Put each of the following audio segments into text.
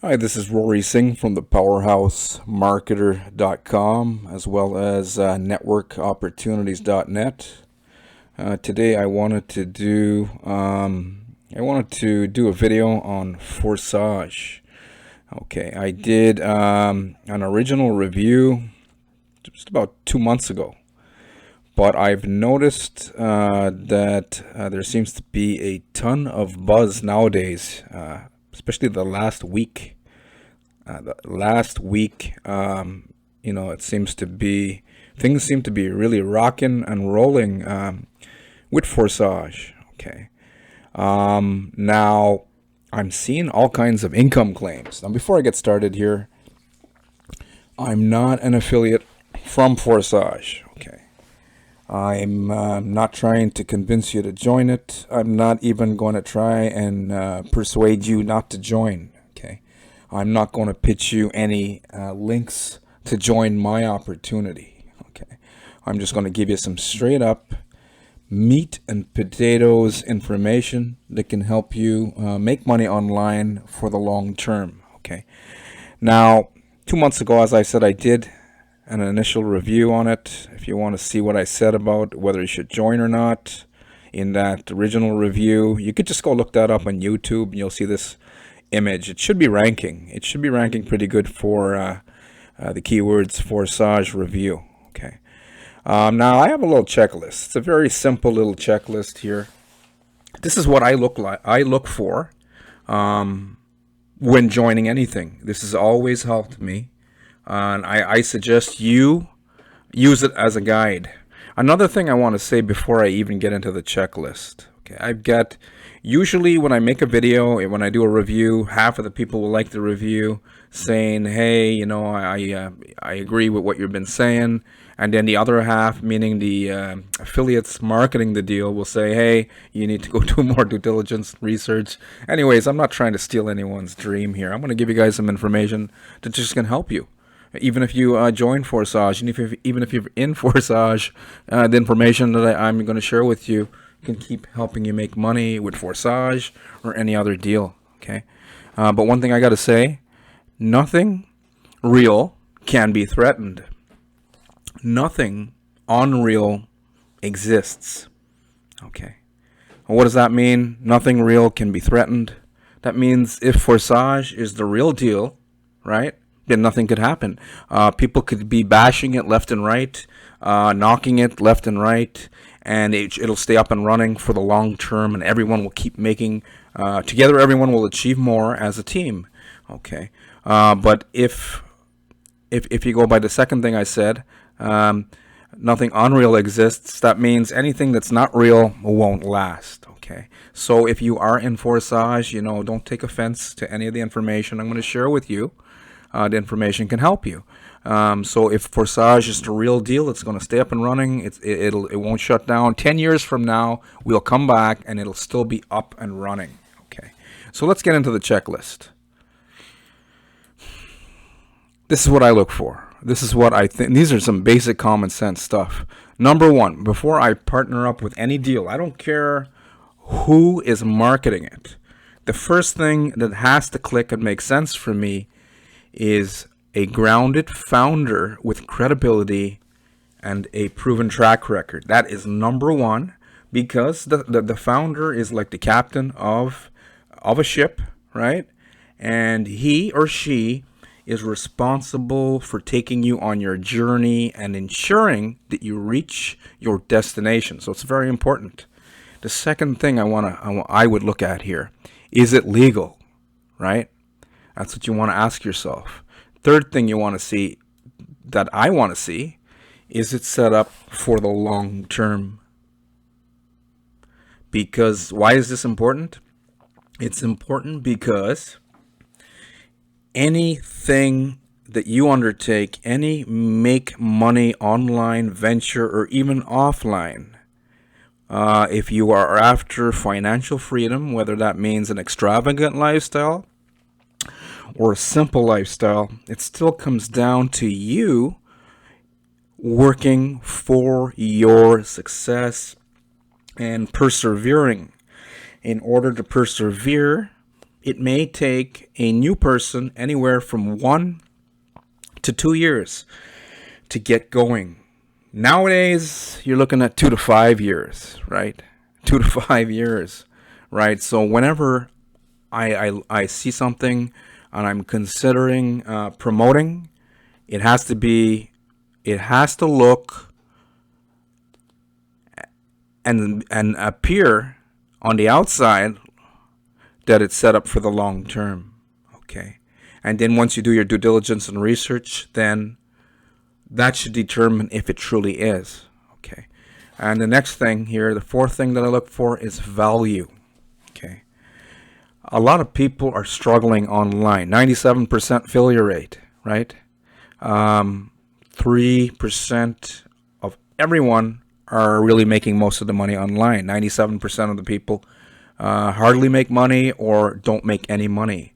Hi, this is Rory Singh from the powerhousemarketer.com as well as networkopportunities.net. Today I wanted to do a video on Forsage. Okay, I did an original review just about 2 months ago, but I've noticed that there seems to be a ton of buzz nowadays, especially the last week. It seems to be things seem to be really rocking and rolling with Forsage. Okay. Now I'm seeing all kinds of income claims. Now, before I get started here, I'm not an affiliate from Forsage. Okay. I'm not trying to convince you to join it. I'm not even going to try and persuade you not to join. Okay. I'm not going to pitch you any links to join my opportunity. Okay. I'm just going to give you some straight up meat and potatoes information that can help you make money online for the long term. Okay. Now, 2 months ago, as I said, I did an initial review on it. If you want to see what I said about whether you should join or not in that original review, you could just go look that up on YouTube and you'll see this image. It should be ranking. It should be ranking pretty good for the keywords Forsage review. Okay. Now I have a little checklist. It's a very simple little checklist here. This is what I look for when joining anything. This has always helped me. And I suggest you use it as a guide. Another thing I want to say before I even get into the checklist. Okay, usually when I make a video, when I do a review, half of the people will like the review, saying, hey, I agree with what you've been saying. And then the other half, meaning the affiliates marketing the deal, will say, hey, you need to go do more due diligence research. Anyways, I'm not trying to steal anyone's dream here. I'm going to give you guys some information that just can help you. Even if you join Forsage, and even if you're in Forsage, the information that I'm going to share with you can keep helping you make money with Forsage or any other deal. Okay, but one thing I got to say, nothing real can be threatened. Nothing unreal exists. Okay, well, what does that mean? Nothing real can be threatened. That means if Forsage is the real deal, right, then nothing could happen. People could be bashing it left and right, knocking it left and right, and it'll stay up and running for the long term, and everyone will keep making, together everyone will achieve more as a team. Okay, but if you go by the second thing I said, nothing unreal exists, that means anything that's not real won't last. Okay, so if you are in Forsage, don't take offense to any of the information I'm going to share with you. The information can help you. So if Forsage is the real deal, it's going to stay up and running. It won't shut down. 10 years from now, we'll come back and it'll still be up and running. Okay. So let's get into the checklist. This is what I look for. This is what I think. These are some basic common sense stuff. Number one, before I partner up with any deal, I don't care who is marketing it. The first thing that has to click and make sense for me is a grounded founder with credibility and a proven track record. That is number one, because the founder is like the captain of a ship, right? And he or she is responsible for taking you on your journey and ensuring that you reach your destination. So it's very important. The second thing I would look at here, is it legal, right? That's what you want to ask yourself. Third thing you want to see, that I want to see, is it set up for the long term? Because why is this important? It's important because anything that you undertake, any make money online venture or even offline, if you are after financial freedom, whether that means an extravagant lifestyle or a simple lifestyle, it still comes down to you working for your success and persevering. In order to persevere, it may take a new person anywhere from 1 to 2 years to get going. Nowadays, you're looking at 2 to 5 years, right? 2 to 5 years, right? So whenever I see something and I'm considering promoting, it has to look and appear on the outside that it's set up for the long term. Okay. And then once you do your due diligence and research, then that should determine if it truly is. Okay. And the next thing here, the fourth thing that I look for is value. Okay. A lot of people are struggling online. 97% failure rate, right? 3% of everyone are really making most of the money online. 97% of the people hardly make money or don't make any money.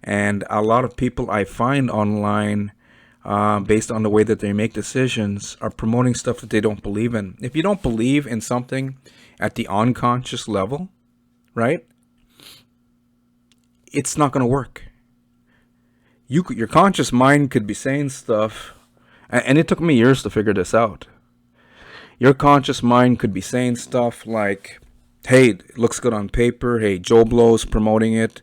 And a lot of people I find online, based on the way that they make decisions, are promoting stuff that they don't believe in. If you don't believe in something at the unconscious level, right, it's not going to work. Your conscious mind could be saying stuff, and it took me years to figure this out. Your conscious mind could be saying stuff like, hey, it looks good on paper. Hey, Joe Blow's promoting it.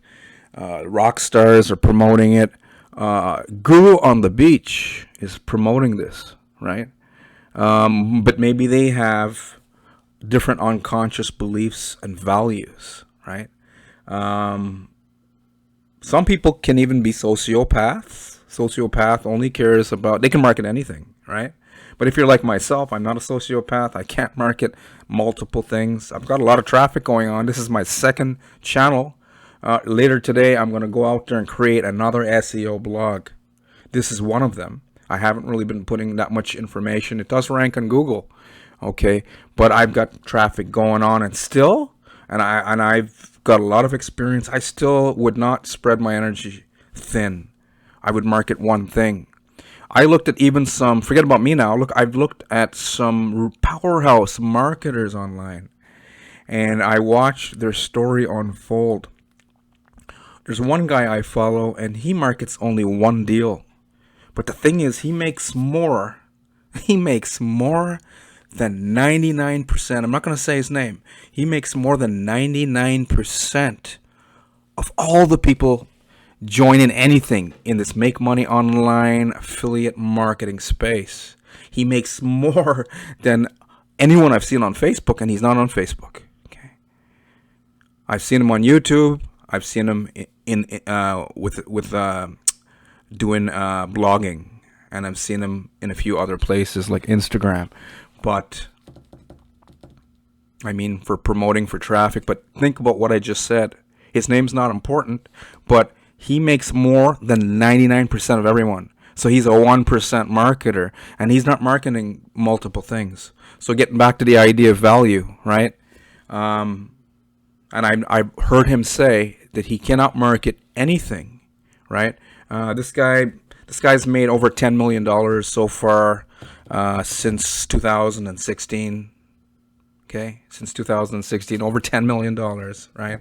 Rock stars are promoting it. Guru on the beach is promoting this, right? But maybe they have different unconscious beliefs and values, right? Some people can even be sociopaths. Sociopath only cares about, they can market anything, right? But if you're like myself, I'm not a sociopath. I can't market multiple things. I've got a lot of traffic going on. This is my second channel. Later today, I'm going to go out there and create another SEO blog. This is one of them. I haven't really been putting that much information. It does rank on Google, okay? But I've got traffic going on, and still, I've got a lot of experience. I still would not spread my energy thin. I would market one thing. I looked at even some, forget about me now, I've looked at some powerhouse marketers online, and I watched their story unfold. There's one guy I follow, and he markets only one deal. But the thing is, he makes more than 99%. I'm not going to say his name. He makes more than 99% of all the people joining anything in this make money online affiliate marketing space. He makes more than anyone I've seen on Facebook, and he's not on Facebook. Okay, I've seen him on YouTube. I've seen him with doing blogging, and I've seen him in a few other places like Instagram. But I mean, for promoting for traffic. But think about what I just said. His name's not important, but he makes more than 99% of everyone. So he's a 1% marketer, and he's not marketing multiple things. So getting back to the idea of value, right? And I've heard him say that he cannot market anything, right? This guy's made over $10 million so far since 2016. Okay, since 2016, over $10 million, right?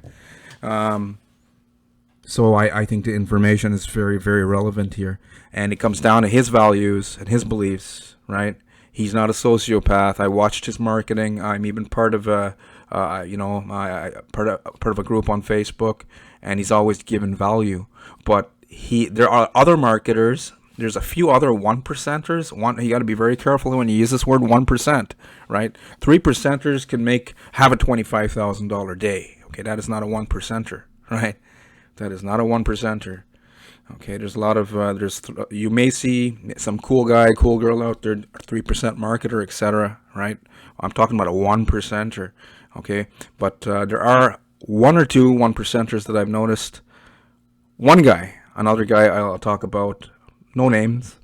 So I think the information is very, very relevant here. And it comes down to his values and his beliefs, right? He's not a sociopath. I watched his marketing. I'm even part of part of a group on Facebook, and he's always given value. But there are other marketers. There's a few other 1%ers. You got to be very careful when you use this word 1%, right? 3%ers can have a $25,000 day. Okay, that is not a 1%er, right? That is not a 1%er. Okay, there's a lot of you may see some cool guy, cool girl out there, 3% marketer, etc. Right? I'm talking about a 1%er. Okay, but there are one or two 1%ers that I've noticed. One guy, another guy I'll talk about, no names,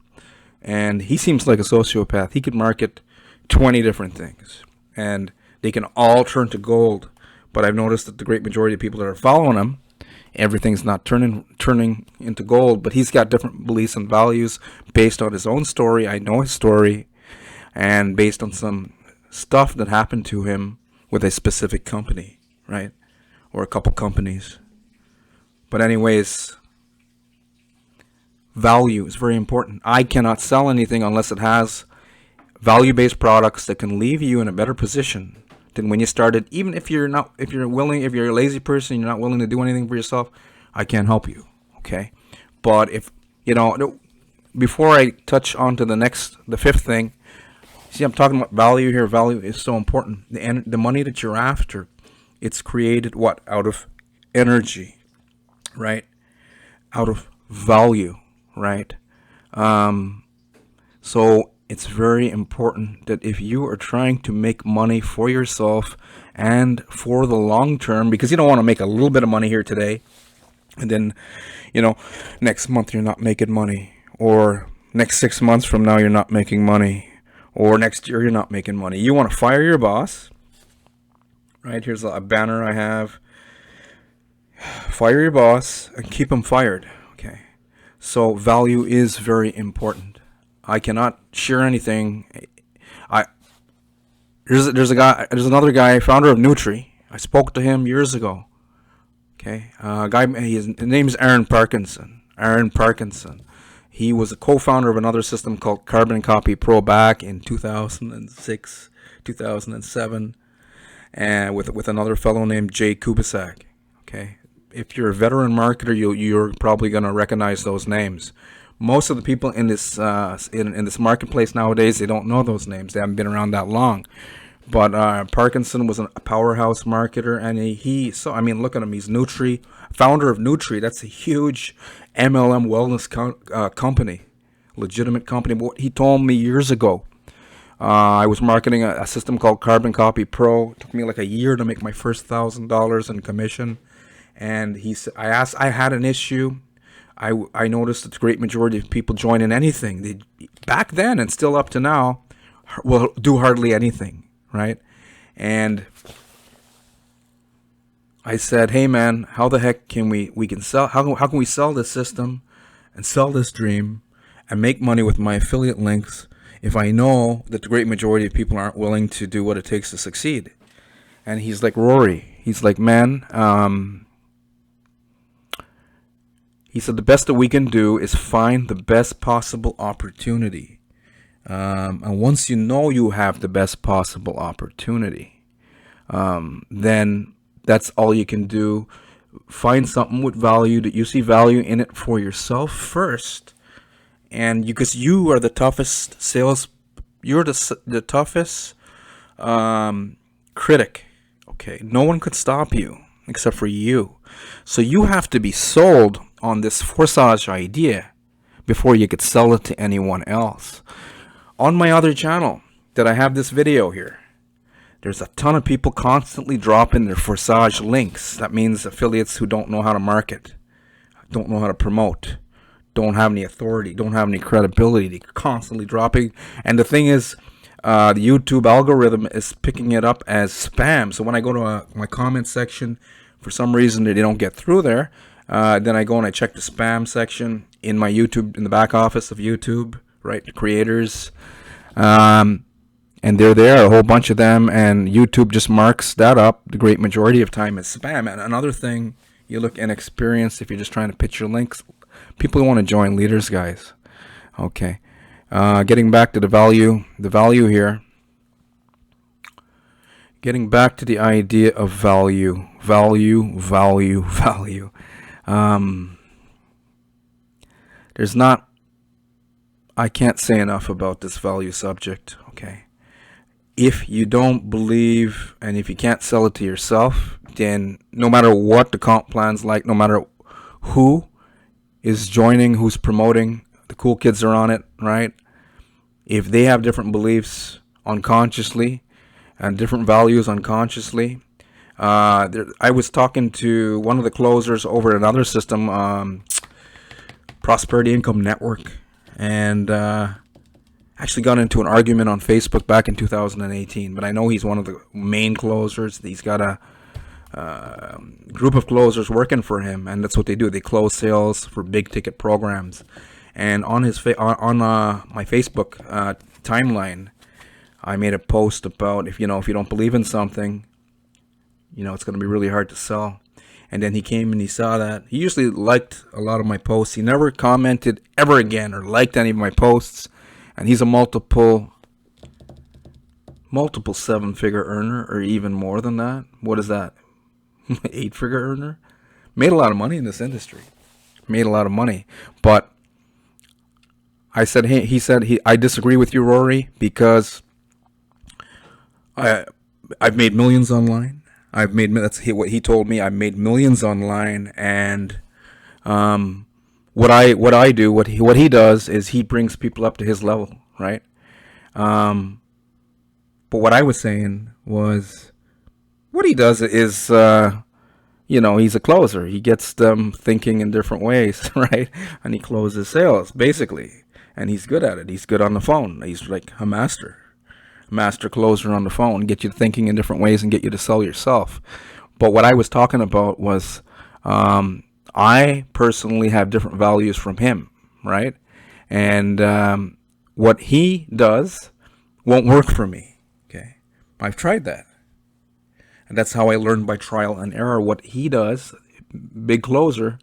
and he seems like a sociopath. He could market 20 different things, and they can all turn to gold. But I've noticed that the great majority of people that are following him, everything's not turning into gold, but he's got different beliefs and values based on his own story. I know his story, and based on some stuff that happened to him with a specific company, right? Or a couple companies. But anyways, value is very important. I cannot sell anything unless it has value-based products that can leave you in a better position than when you started. Even if you're a lazy person, you're not willing to do anything for yourself, I can't help you. Okay. But if, before I touch on to the fifth thing, see, I'm talking about value here. Value is so important. The money that you're after, it's created out of energy, right? Out of value, right? So it's very important that if you are trying to make money for yourself and for the long term, because you don't want to make a little bit of money here today, and then, next month you're not making money, or next 6 months from now you're not making money, or next year you're not making money. You want to fire your boss, right? Here's a banner I have. Fire your boss and keep him fired. Okay. So value is very important. I cannot share anything. There's another guy, founder of Nutri. I spoke to him years ago. Okay, his name is Aaron Parkinson. He was a co-founder of another system called Carbon Copy Pro back in 2006, 2007, and with another fellow named Jay Kubisak. Okay, if you're a veteran marketer, you're probably going to recognize those names. Most of the people in this in this marketplace nowadays, they don't know those names. They haven't been around that long. But Parkinson was a powerhouse marketer, and look at him. He's Nutri, founder of Nutri. That's a huge MLM wellness company, legitimate company. But what he told me years ago, I was marketing a system called Carbon Copy Pro. It took me like a year to make my first $1,000 in commission. And he said, I had an issue. I noticed that the great majority of people join in anything. Back then and still up to now, will do hardly anything. Right? And I said, hey man, how the heck can we can sell, how can we sell this system and sell this dream and make money with my affiliate links if I know that the great majority of people aren't willing to do what it takes to succeed? And he's like, Rory, he's like, man, he said, the best that we can do is find the best possible opportunity. And once you know you have the best possible opportunity, then that's all you can do. Find something with value that you see value in it for yourself first. And because you are the toughest you're the toughest critic. Okay, no one could stop you except for you. So you have to be sold on this Forsage idea before you could sell it to anyone else. On my other channel that I have this video here, there's a ton of people constantly dropping their Forsage links. That means affiliates who don't know how to market, don't know how to promote, don't have any authority, don't have any credibility. They're constantly dropping. And the thing is, the YouTube algorithm is picking it up as spam. So when I go to my comment section, for some reason they don't get through there, then I go and I check the spam section in my YouTube, in the back office of YouTube, right? The creators, and they're there, a whole bunch of them, and YouTube just marks that up the great majority of time as spam. And another thing, you look inexperienced if you're just trying to pitch your links. People want to join leaders, guys. Okay, getting back to the value here. Getting back to the idea of value. I can't say enough about this value subject, okay? If you don't believe and if you can't sell it to yourself, then no matter what the comp plan's like, no matter who is joining, who's promoting, the cool kids are on it, right? If they have different beliefs unconsciously and different values unconsciously, I was talking to one of the closers over at another system, Prosperity Income Network, and actually got into an argument on Facebook back in 2018. But I know he's one of the main closers. He's got a group of closers working for him, and that's what they do. They close sales for big ticket programs. And on his my Facebook timeline, I made a post about if you don't believe in something, it's going to be really hard to sell. And then he came and he saw that. He usually liked a lot of my posts. He never commented ever again or liked any of my posts. And he's a multiple seven-figure earner, or even more than that. What is that? 8-figure earner? Made a lot of money in this industry. Made a lot of money. But I said, hey, he said, I disagree with you, Rory, because I've made millions online. That's what he told me. I've made millions online, and what he does is he brings people up to his level, right? But what I was saying was, what he does is, he's a closer. He gets them thinking in different ways, right? And he closes sales, basically. And he's good at it. He's good on the phone. He's like a master closer on the phone, get you thinking in different ways and get you to sell yourself. But what I was talking about was, I personally have different values from him, right? And what he does won't work for me, okay? I've tried that. And that's how I learned, by trial and error, what he does, big closer,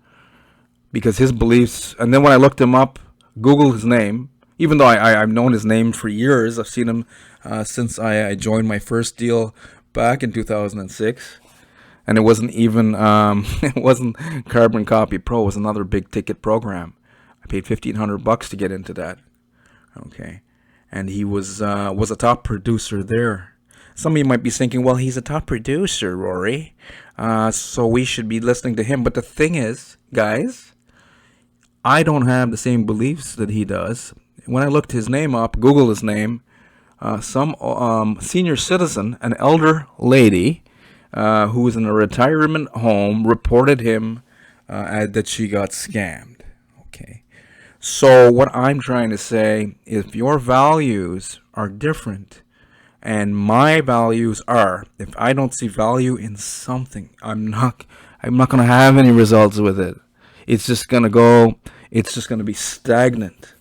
because his beliefs. And then when I looked him up, Googled his name, even though I've known his name for years. I've seen him since I joined my first deal back in 2006. And it wasn't even, it wasn't Carbon Copy Pro. It was another big ticket program. I paid $1,500 to get into that. Okay. And he was a top producer there. Some of you might be thinking, well, he's a top producer, Rory. So we should be listening to him. But the thing is, guys, I don't have the same beliefs that he does. When I looked his name up, Google his name, some senior citizen, an elder lady who was in a retirement home, reported him that she got scammed. Okay. So what I'm trying to say, if your values are different and my values are, if I don't see value in something, I'm not going to have any results with it. It's just going to be stagnant,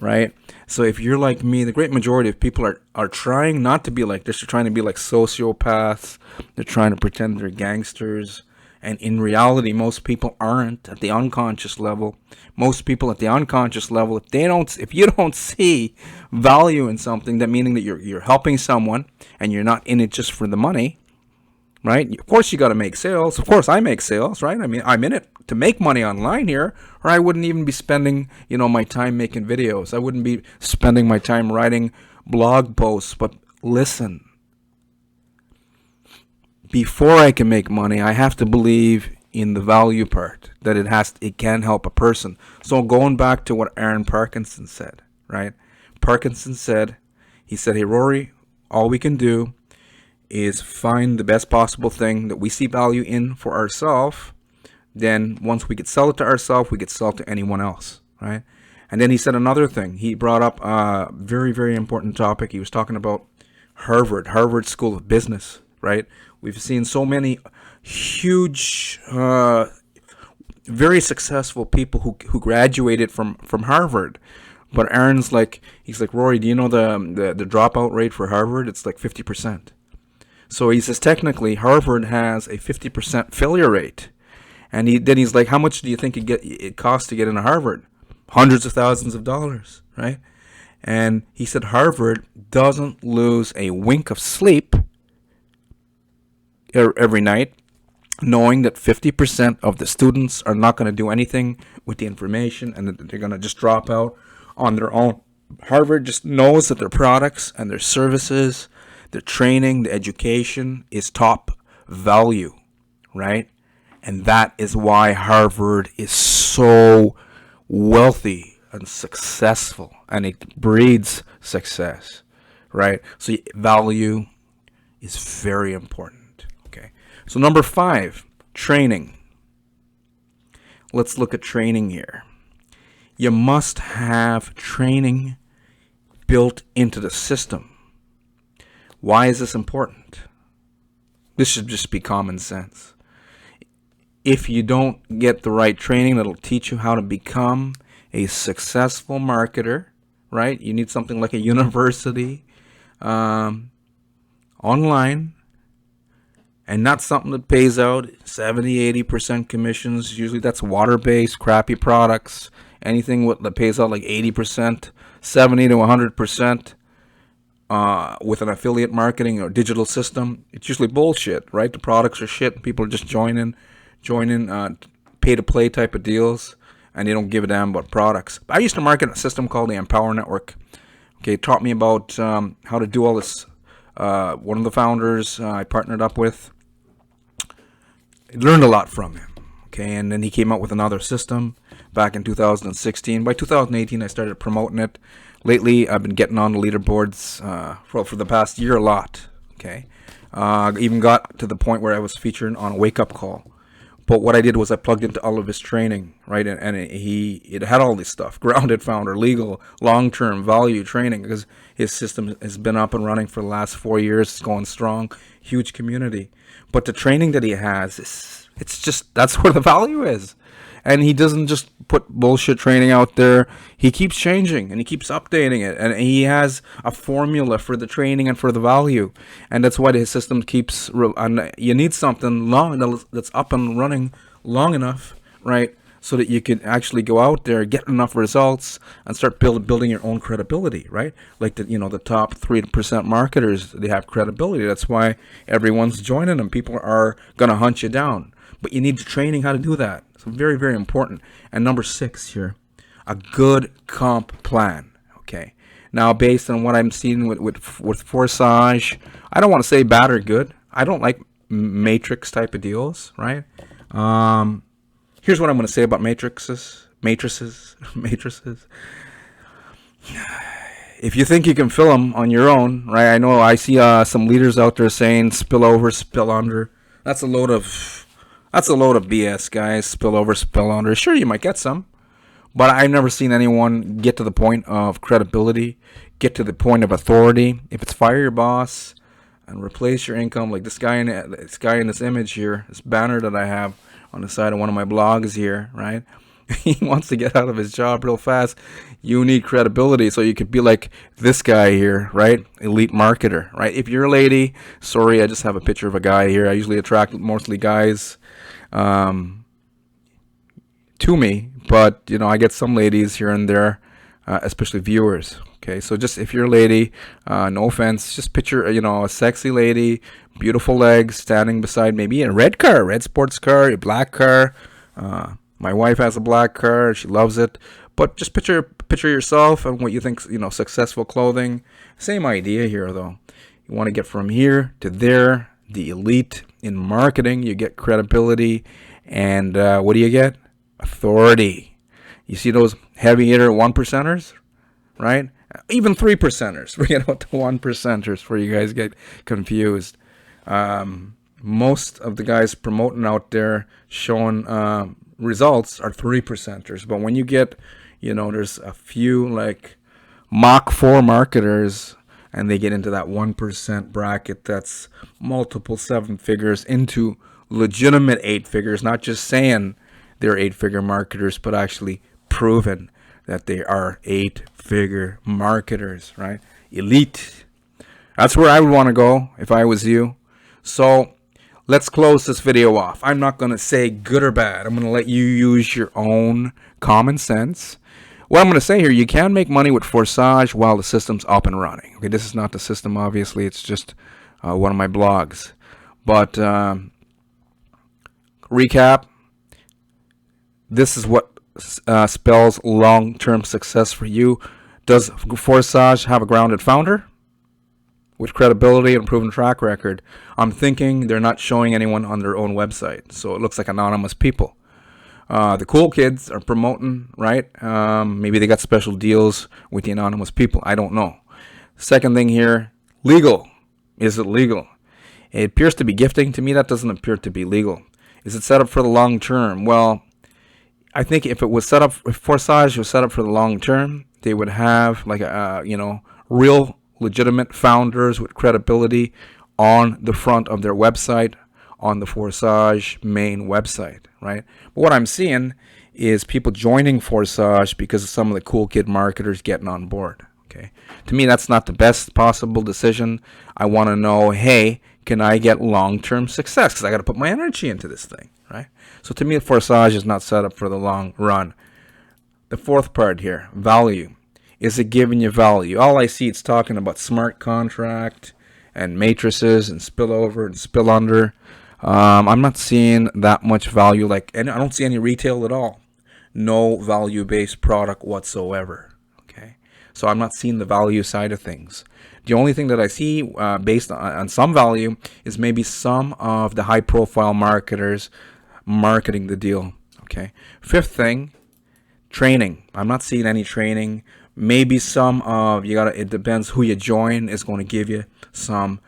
right? So if you're like me, the great majority of people are trying not to be like this. They're trying to be like sociopaths. They're trying to pretend they're gangsters. And in reality, most people aren't at the unconscious level. Most people at the unconscious level, if you don't see value in something, that meaning that you're helping someone and you're not in it just for the money, right? Of course, you got to make sales. Of course, I make sales, right? I mean, I'm in it to make money online here, or I wouldn't even be spending, my time making videos. I wouldn't be spending my time writing blog posts. But listen, before I can make money, I have to believe in the value part, that it can help a person. So going back to what Aaron Parkinson said, right? Parkinson said, hey, Rory, all we can do is find the best possible thing that we see value in for ourselves. Then once we could sell it to ourselves, we could sell it to anyone else, right? And then he said another thing. He brought up a very, very important topic. He was talking about Harvard School of Business, right? We've seen so many huge, very successful people who graduated from Harvard. But Aaron's he's like, Rory, do you know the dropout rate for Harvard? It's like 50%. So he says technically Harvard has a 50% failure rate. And he's like, how much do you think it costs to get into Harvard? Hundreds of thousands of dollars, right? And he said Harvard doesn't lose a wink of sleep every night, knowing that 50% of the students are not going to do anything with the information and that they're going to just drop out on their own. Harvard just knows that their products and their services, their training, the education is top value, right? And that is why Harvard is so wealthy and successful, and it breeds success, right? So value is very important, okay? So number 5, training. Let's look at training here. You must have training built into the system. Why is this important? This should just be common sense. If you don't get the right training that'll teach you how to become a successful marketer, right? You need something like a university, online, and not something that pays out 70-80% commissions. Usually that's water-based, crappy products. Anything that pays out like 80%, 70 to 100%. With an affiliate marketing or digital system, it's usually bullshit, right? The products are shit. People are just joining pay-to-play type of deals, and they don't give a damn about products. I used to market a system called the Empower Network. Okay, it taught me about how to do all this. One of the founders I partnered up with, I learned a lot from him. Okay, and then he came out with another system back in 2016. By 2018, I started promoting it. Lately, I've been getting on the leaderboards for the past year a lot. Okay, even got to the point where I was featured on a wake-up call. But what I did was I plugged into all of his training, right? And it had all this stuff: grounded founder, legal, long-term value training, because his system has been up and running for the last 4 years. It's going strong, huge community. But the training that he has, it's just, that's where the value is. And he doesn't just put bullshit training out there. He keeps changing and he keeps updating it. And he has a formula for the training and for the value. And that's why his system keeps, and you need something long that's up and running long enough, right? So that you can actually go out there, get enough results, and start building your own credibility, right? Like the top 3% marketers, they have credibility. That's why everyone's joining them. People are gonna hunt you down. But you need training how to do that. So very, very important. And number 6 here, a good comp plan. Okay. Now, based on what I'm seeing with Forsage, I don't want to say bad or good. I don't like matrix type of deals, right? Here's what I'm going to say about matrices. If you think you can fill them on your own, right? I know I see some leaders out there saying spill over, spill under. That's a load of BS, guys. Spill over, spill under. Sure, you might get some, but I've never seen anyone get to the point of credibility, get to the point of authority. If it's fire your boss and replace your income, like this guy in this image here, this banner that I have on the side of one of my blogs here, right? He wants to get out of his job real fast. You need credibility, so you could be like this guy here, right? Elite marketer, right? If you're a lady, sorry, I just have a picture of a guy here. I usually attract mostly guys to me, but I get some ladies here and there, especially viewers. Okay, so just if you're a lady, no offense, just picture a sexy lady, beautiful legs, standing beside maybe a red sports car, a black car. My wife has a black car. She loves it. But just picture yourself and what you think, successful clothing. Same idea here, though. You want to get from here to there. The elite in marketing. You get credibility. And what do you get? Authority. You see those heavy hitter 1%ers, right? Even 3%ers. Forget about the 1%ers before you guys get confused. Most of the guys promoting out there showing results are 3%ers, but when you get, there's a few like Mach 4 marketers, and they get into that 1% bracket. That's multiple 7 figures into legitimate 8 figures, not just saying they're 8-figure marketers, but actually proven that they are 8-figure marketers, right? Elite. That's where I would want to go if I was you. So let's close this video off. I'm not going to say good or bad. I'm going to let you use your own common sense. What I'm going to say here, you can make money with Forsage while the system's up and running. Okay, this is not the system, obviously. It's just one of my blogs. But recap, this is what spells long-term success for you. Does Forsage have a grounded founder with credibility and proven track record? I'm thinking they're not showing anyone on their own website, so it looks like anonymous people. The cool kids are promoting, right? Maybe they got special deals with the anonymous people. I don't know. Second thing here, legal. Is it legal? It appears to be gifting. To me, that doesn't appear to be legal. Is it set up for the long term? Well, I think if Forsage was set up for the long term, they would have like real legitimate founders with credibility on the front of their website, on the Forsage main website, right? But what I'm seeing is people joining Forsage because of some of the cool kid marketers getting on board. Okay, to me, that's not the best possible decision. I want to know, hey, can I get long-term success? Because I got to put my energy into this thing, right? So to me, Forsage is not set up for the long run. The fourth part here, value. Is it giving you value? All I see, it's talking about smart contract and matrices and spillover and spill under. I'm not seeing that much value, and I don't see any retail at all. No value-based product whatsoever. Okay, so I'm not seeing the value side of things. The only thing that I see based on some value is maybe some of the high-profile marketers marketing the deal. Okay, fifth thing, training. I'm not seeing any training. Maybe some of it depends who you join is going to give you some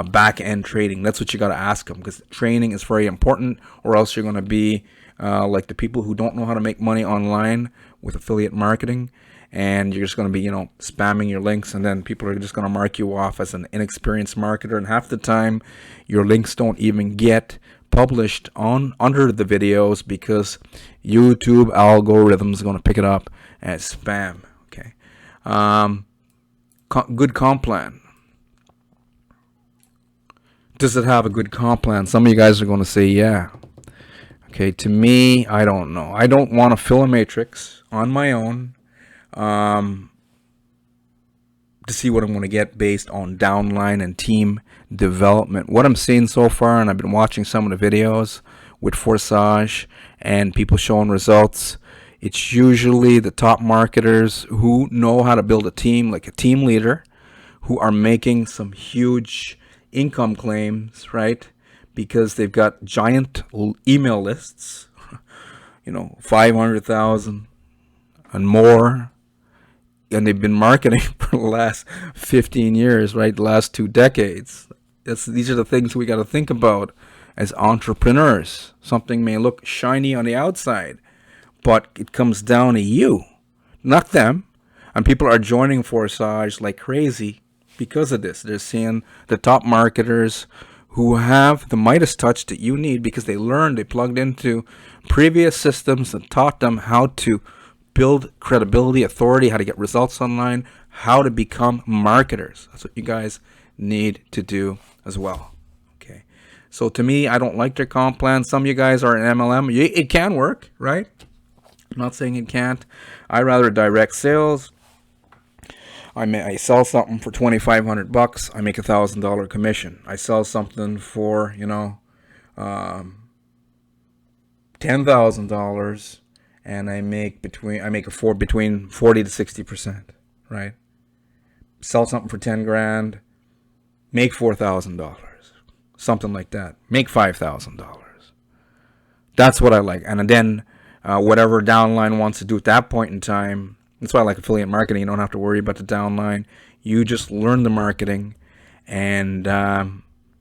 back end trading. That's what you got to ask them, because training is very important, or else you're going to be like the people who don't know how to make money online with affiliate marketing, and you're just going to be spamming your links, and then people are just going to mark you off as an inexperienced marketer, and half the time your links don't even get published under the videos because YouTube algorithm is going to pick it up as spam. Okay. Good comp plan. Does it have a good comp plan? Some of you guys are going to say yeah. Okay, to me, I don't know. I don't want to fill a matrix on my own to see what I'm going to get based on downline and team development. What I'm seeing so far, and I've been watching some of the videos with Forsage and people showing results, it's usually the top marketers who know how to build a team, like a team leader, who are making some huge income claims, right? Because they've got giant email lists, 500,000 and more, and they've been marketing for the last 15 years, right? The last 2 decades. These are the things we got to think about as entrepreneurs. Something may look shiny on the outside, but it comes down to you, not them. And people are joining Forsage like crazy because of this. They're seeing the top marketers who have the Midas touch that you need, because they plugged into previous systems that taught them how to build credibility, authority, how to get results online, how to become marketers. That's what you guys need to do as well. Okay. So to me, I don't like their comp plan. Some of you guys are in MLM. It can work, right? I'm not saying it can't. I rather direct sales. I sell something for $2,500. I make $1,000 commission. I sell something for $10,000, and I make between 40 to 60%. Right? Sell something for $10,000, make $4,000, something like that. Make $5,000. That's what I like. And then whatever downline wants to do at that point in time. That's why I like affiliate marketing. You don't have to worry about the downline. You just learn the marketing, and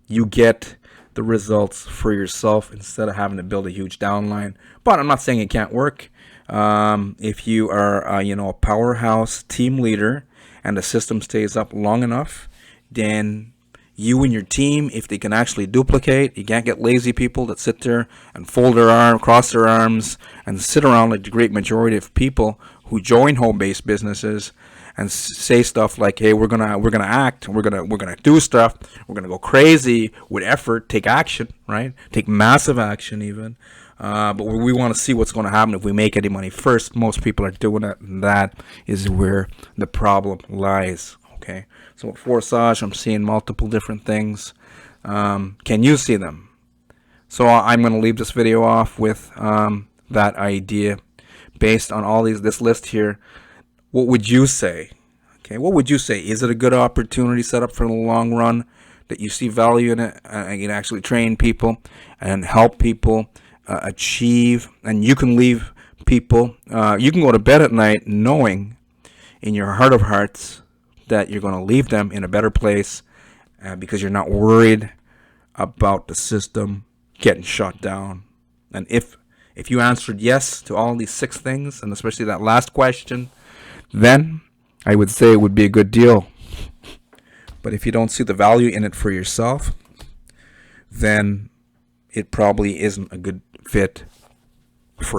you get the results for yourself instead of having to build a huge downline. But I'm not saying it can't work. If you are, a powerhouse team leader and the system stays up long enough, then you and your team, if they can actually duplicate, you can't get lazy people that sit there and fold their arms, cross their arms, and sit around like the great majority of people who join home-based businesses and say stuff like, "Hey, we're gonna act, we're gonna do stuff, we're gonna go crazy with effort, take action, right? Take massive action even. But we want to see what's going to happen if we make any money first." Most people are doing it, and that is where the problem lies. Okay, so with Forsage, I'm seeing multiple different things. Can you see them? So I'm going to leave this video off with that idea. Based on all this list here, what would you say? Okay, what would you say? Is it a good opportunity set up for the long run, that you see value in it, and you can actually train people and help people achieve, and you can leave people, you can go to bed at night knowing in your heart of hearts that you're going to leave them in a better place because you're not worried about the system getting shut down. And if you answered yes to all these 6 things, and especially that last question, then I would say it would be a good deal. But if you don't see the value in it for yourself, then it probably isn't a good fit for you.